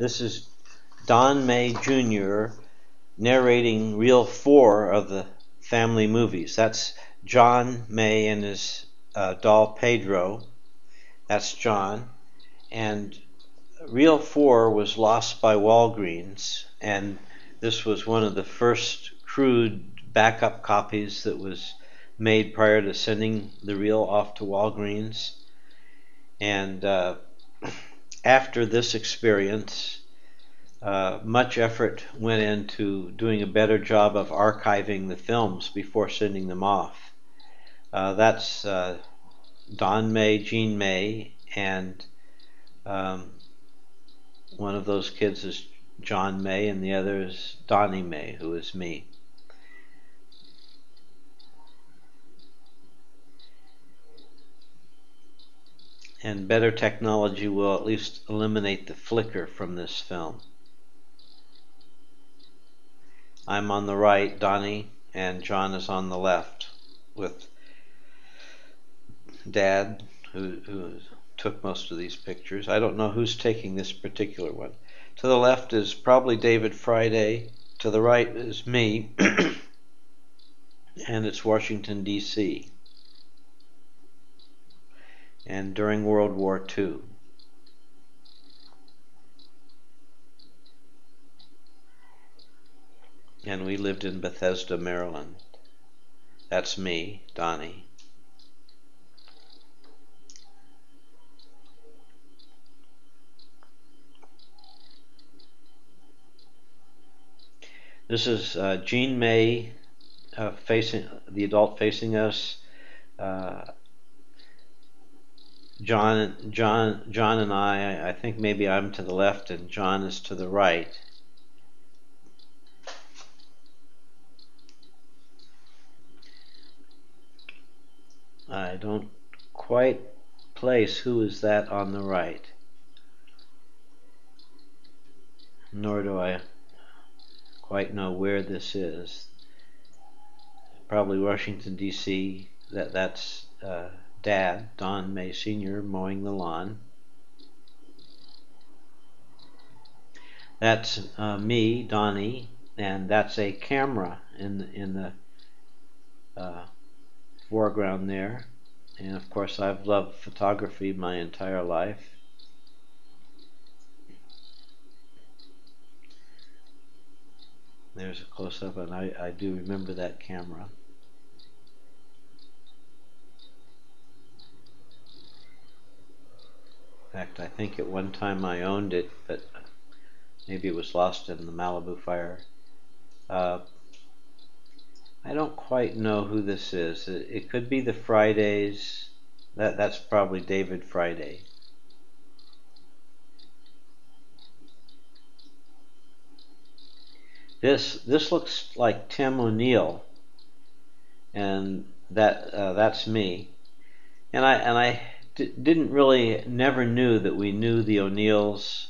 This is Don May Jr. narrating reel 4 of the family movies. That's John May and his doll Pedro. That's John. And reel 4 was lost by Wallgreens, and this was one of the first crude backup copies that was made prior to sending the reel off to Wallgreens. And after this experience, much effort went into doing a better job of archiving the films before sending them off. That's Don May, Jean May, and one of those kids is John May, and the other is Donnie May, who is me. And better technology will at least eliminate the flicker from this film. I'm on the right, Donnie, and John is on the left with Dad, who took most of these pictures. I don't know who's taking this particular one. To the left is probably David Friday. To the right is me, and it's Washington, D.C. and during World War II. And we lived in Bethesda, Maryland. That's me, Donnie. This is Jean May facing the adult facing us. John and I think maybe I'm to the left and John is to the right. I don't quite place who is that on the right, nor do I quite know where this is. Probably Washington, D.C. That's Dad, Don May Sr., mowing the lawn. That's me, Donnie, and that's a camera in the foreground there. And of course I've loved photography my entire life. There's a close-up, and I do remember that camera. In fact, I think at one time I owned it, but maybe it was lost in the Malibu fire. I don't quite know who this is. It could be the Fridays. That's probably David Friday. This looks like Tim O'Neill, and that's me. And I didn't really, never knew that we knew the O'Neills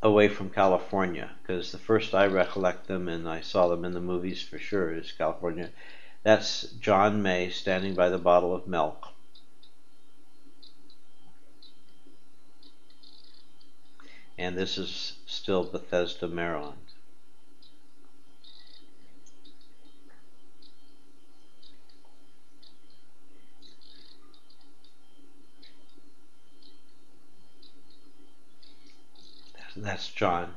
away from California, because the first I recollect them, and I saw them in the movies for sure, is California. That's John May standing by the bottle of milk. And this is still Bethesda, Maryland. That's John.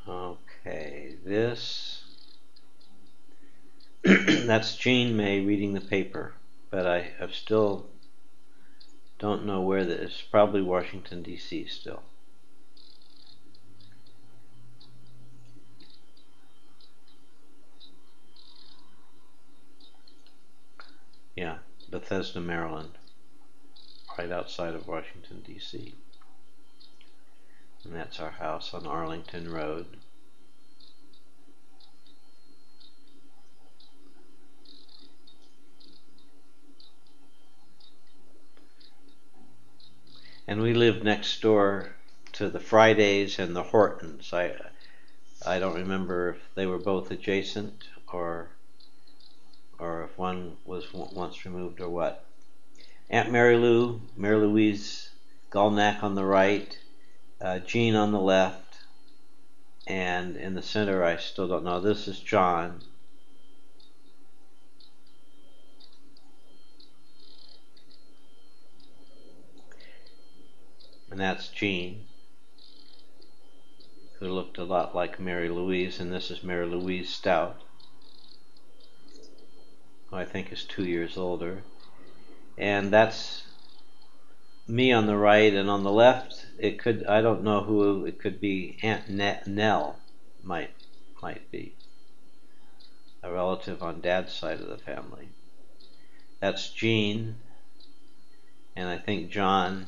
Okay, this that's Jean May reading the paper, but I still don't know where this is. Probably Washington, D.C. still. Yeah, Bethesda, Maryland, right outside of Washington, D.C. And that's our house on Arlington Road. And we lived next door to the Fridays and the Hortons. I don't remember if they were both adjacent or if one was once removed or what. Aunt Mary Louise, Gulnac on the right, Jean on the left, and in the center I still don't know. This is John. And that's Jean, who looked a lot like Mary Louise, and this is Mary Louise Stout, who I think is 2 years older. And that's me on the right, and on the left, it could, I don't know who, it could be Aunt Nell, might be a relative on Dad's side of the family. That's Jean, and I think John,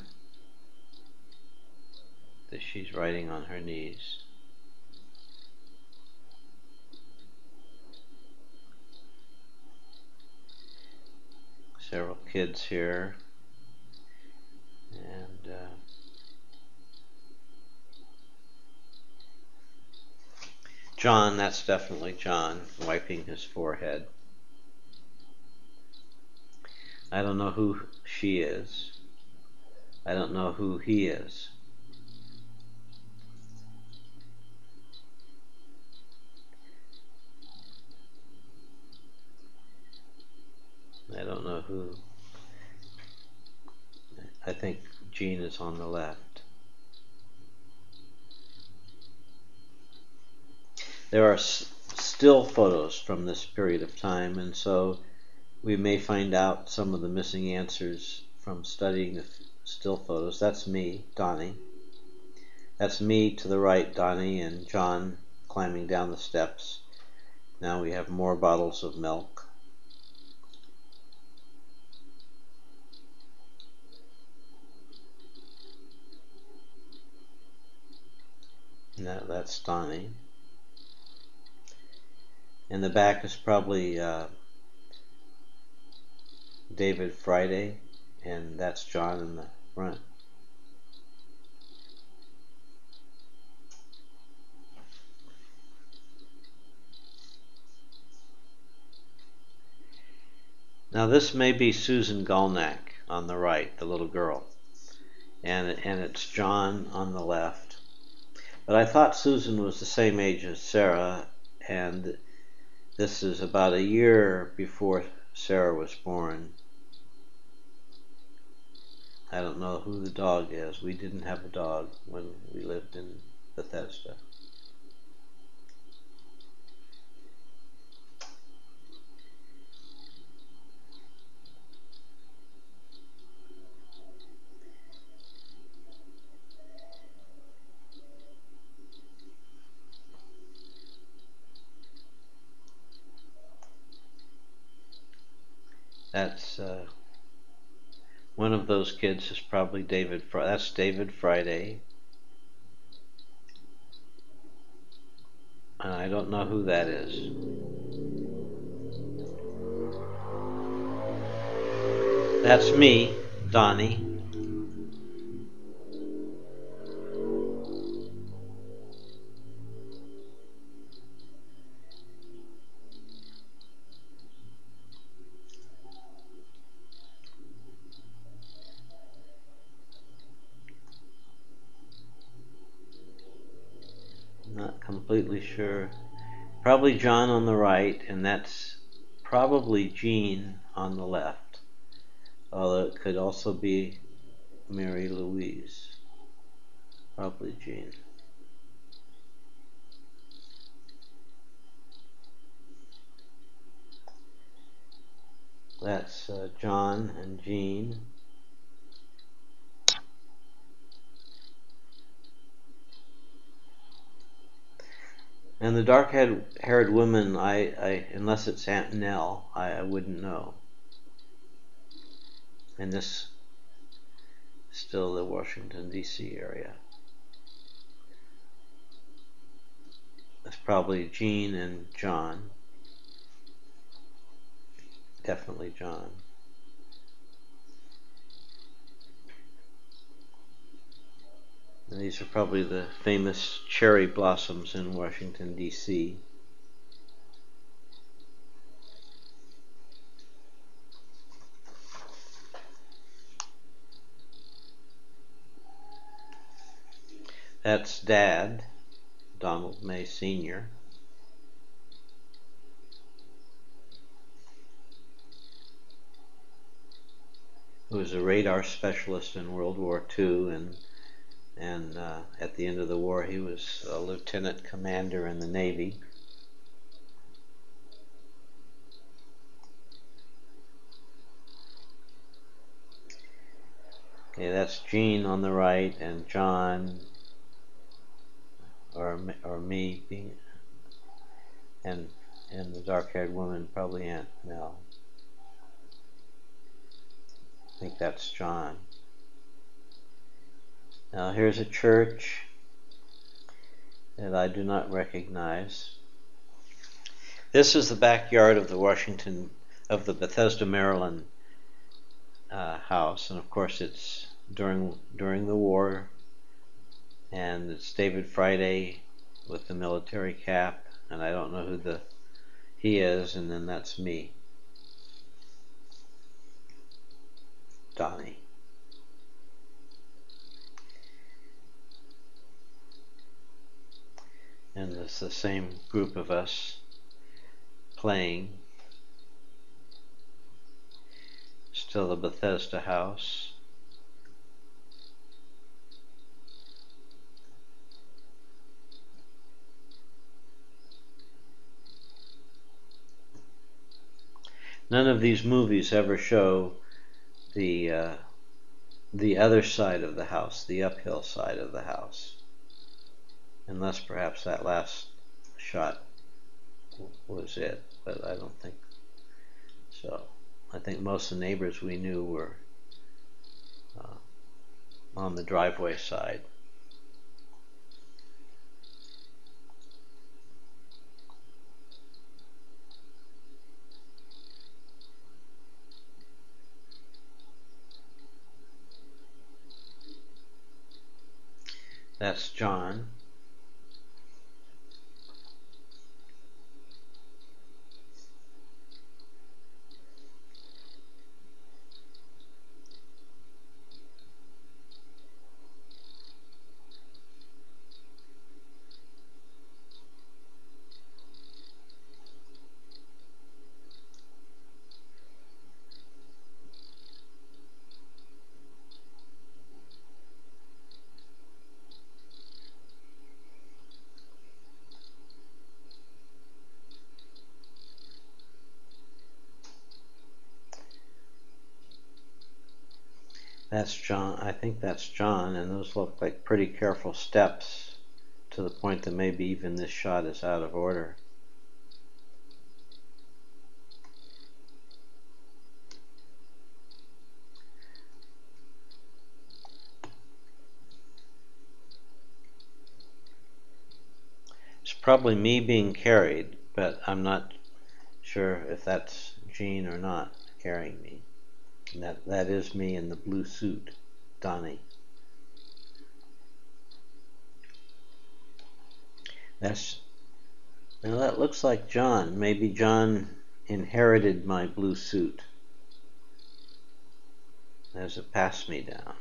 that she's writing on her knees. Several kids here, and John, that's definitely John, wiping his forehead. I don't know who she is. I don't know who he is. I don't know who. I think Jean is on the left. There are still photos from this period of time, and so we may find out some of the missing answers from studying the still photos. That's me, Donnie. That's me to the right, Donnie, and John climbing down the steps. Now we have more bottles of milk. That's Donnie. In the back is probably David Friday, and that's John in the front. Now this may be Susan Gulnac on the right, the little girl, and it's John on the left. But I thought Susan was the same age as Sarah, and this is about a year before Sarah was born. I don't know who the dog is. We didn't have a dog when we lived in Bethesda. That's one of those kids is probably David. That's David Friday, and I don't know who that is. That's me, Donnie. Not completely sure. Probably John on the right, and that's probably Jean on the left. Although it could also be Mary Louise. Probably Jean. That's John and Jean. And the dark-haired woman, unless it's Aunt Nell, I wouldn't know. And this is still the Washington, D.C. area. That's probably Jean and John. Definitely John. And these are probably the famous cherry blossoms in Washington, D.C. That's Dad, Donald May Sr. Who was a radar specialist in World War II, and at the end of the war he was a lieutenant commander in the Navy. Okay, that's Jean on the right, and John, or me being, and the dark-haired woman, probably Aunt Mel. I think that's John. Now here's a church that I do not recognize. This is the backyard of the Bethesda, Maryland house, and of course it's during the war, and it's David Friday with the military cap, and I don't know who he is, and then that's me, Donnie. And it's the same group of us playing. Still the Bethesda house. None of these movies ever show the other side of the house, the uphill side of the house. Unless perhaps that last shot was it, but I don't think so. I think most of the neighbors we knew were on the driveway side. That's John. That's John. I think that's John, and those look like pretty careful steps, to the point that maybe even this shot is out of order. It's probably me being carried, but I'm not sure if that's Jean or not carrying me. And that is me in the blue suit, Donnie. Now that looks like John. Maybe John inherited my blue suit as a pass-me-down.